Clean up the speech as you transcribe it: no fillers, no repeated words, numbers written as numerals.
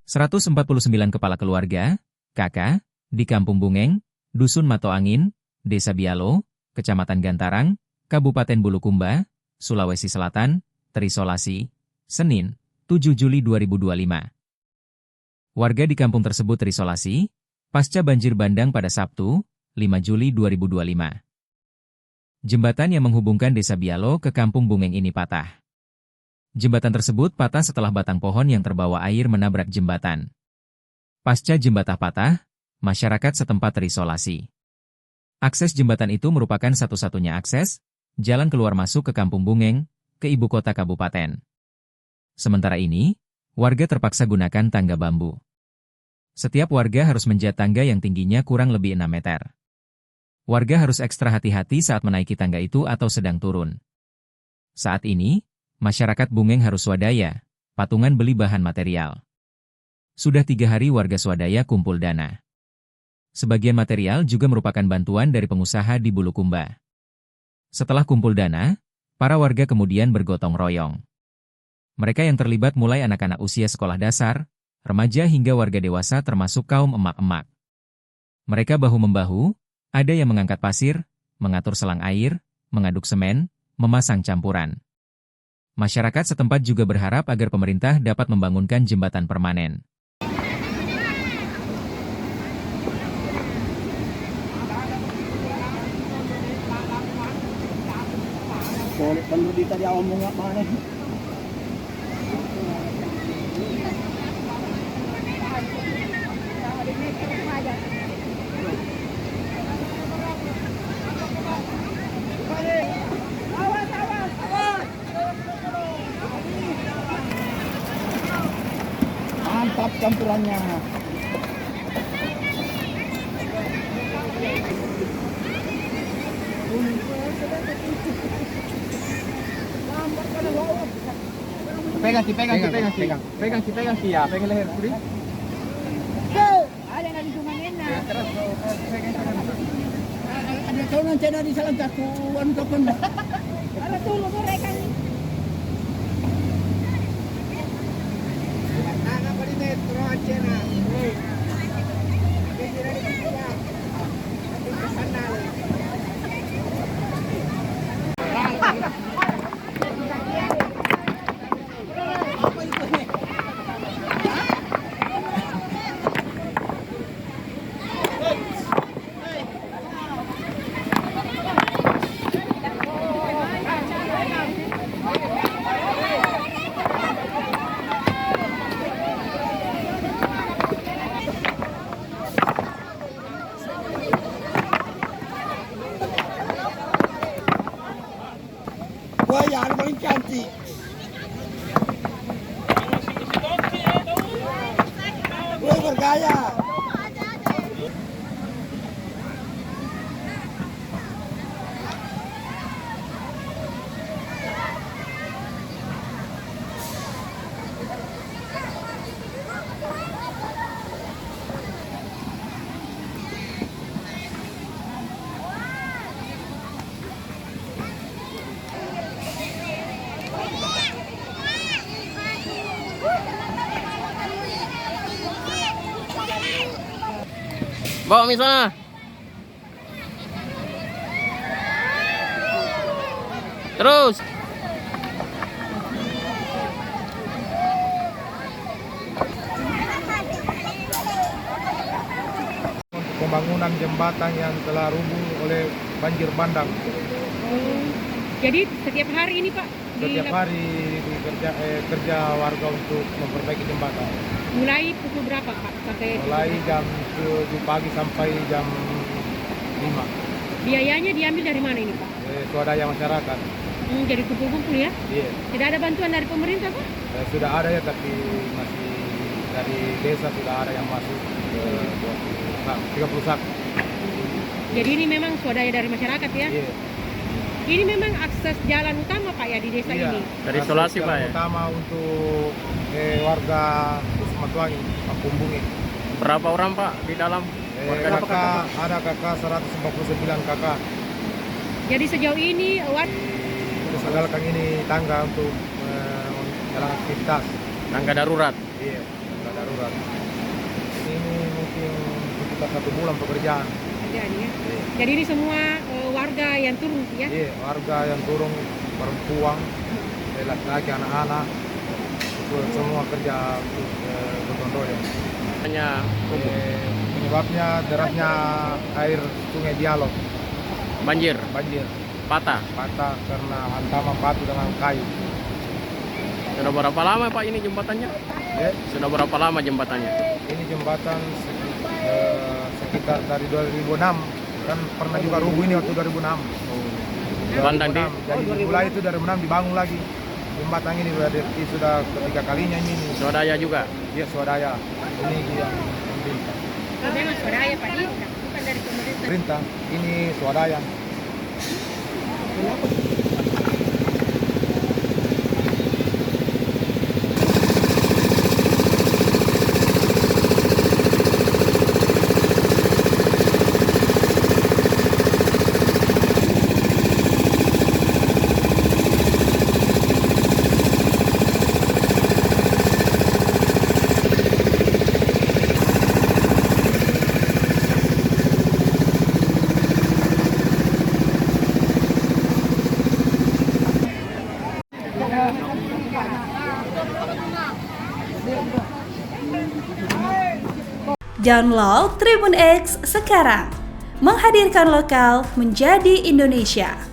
149 kepala keluarga, KK, di Kampung Bungeng, Dusun Mato Angin, Desa Bialo, Kecamatan Gantarang, Kabupaten Bulukumba, Sulawesi Selatan, terisolasi, Senin, 7 Juli 2025. Warga di kampung tersebut terisolasi, pasca banjir bandang pada Sabtu, 5 Juli 2025. Jembatan yang menghubungkan Desa Bialo ke Kampung Bungeng ini patah. Jembatan tersebut patah setelah batang pohon yang terbawa air menabrak jembatan. Pasca jembatan patah, masyarakat setempat terisolasi. Akses jembatan itu merupakan satu-satunya akses, jalan keluar masuk ke Kampung Bungeng, ke ibu kota kabupaten. Sementara ini, warga terpaksa gunakan tangga bambu. Setiap warga harus menjat tangga yang tingginya kurang lebih 6 meter. Warga harus ekstra hati-hati saat menaiki tangga itu atau sedang turun. Saat ini, masyarakat Bungeng harus swadaya, patungan beli bahan material. Sudah 3 hari warga swadaya kumpul dana. Sebagian material juga merupakan bantuan dari pengusaha di Bulukumba. Setelah kumpul dana, para warga kemudian bergotong royong. Mereka yang terlibat mulai anak-anak usia sekolah dasar, remaja hingga warga dewasa termasuk kaum emak-emak. Mereka bahu-membahu, ada yang mengangkat pasir, mengatur selang air, mengaduk semen, memasang campuran. Masyarakat setempat juga berharap agar pemerintah dapat membangunkan jembatan permanen. Kalau di tadi omong apa nih? Mantap campurannya. Pegang ya, pegang leher kiri. Ada yang cuma enak. Ada tahu nanti ada di salah kakuan kapan? Ada tuh mereka nih. Anak beri metro aja nah. Wah, yang paling cantik. Wah, bergaya. Bawa mi sana. Terus. Pembangunan jembatan yang telah rubuh oleh banjir bandang. Jadi setiap hari ini Pak? Setiap hari kerja warga untuk memperbaiki jembatan. Mulai pukul berapa Pak? Mulai jam 7 pagi sampai jam 5. Biayanya diambil dari mana ini Pak? Swadaya masyarakat. Jadi kumpul-kumpul ya? Iya. Tidak ada bantuan dari pemerintah Pak? Sudah ada ya, tapi masih dari desa sudah ada yang masuk 30 sak. Jadi ini memang swadaya dari masyarakat ya? Iya. Ini memang akses jalan utama Pak ya di desa Iya. ini? Terisolasi Pak ya? Utama untuk warga Dusun Mato Angin, Kampung Bungeng. Berapa orang Pak di dalam? Ada kakak 149 kakak. Jadi sejauh ini Terus andalkan ini tangga untuk jalan aktivitas. Tangga darurat. Iya, tangga darurat. buat. Ini mungkin sekitar 1 bulan pekerjaan. Jadi ya. Jadi ini semua warga yang turun ya? Iya, warga yang turun, perempuan, laki-laki, anak-anak, itu semua kerja gotong royong. Hanya Penyebabnya derasnya air Sungai Dialog, banjir, banjir, patah. patah karena hantaman batu dengan kayu. Sudah berapa lama Pak ini jembatannya? Ya, Sudah berapa lama jembatannya? ini jembatan sekitar dari 2006, kan pernah juga rubuh ini waktu 2006. Bandang di 2006. Jadi mulai itu 2006 dibangun lagi. Jembatan ini sudah ketiga kalinya ini. Swadaya juga. Iya, swadaya. Ini yang pemerintah. Oh, memang swadaya Pak, bukan dari pemerintah. Perintah, ini swadaya. Download Tribun X sekarang, menghadirkan lokal menjadi Indonesia.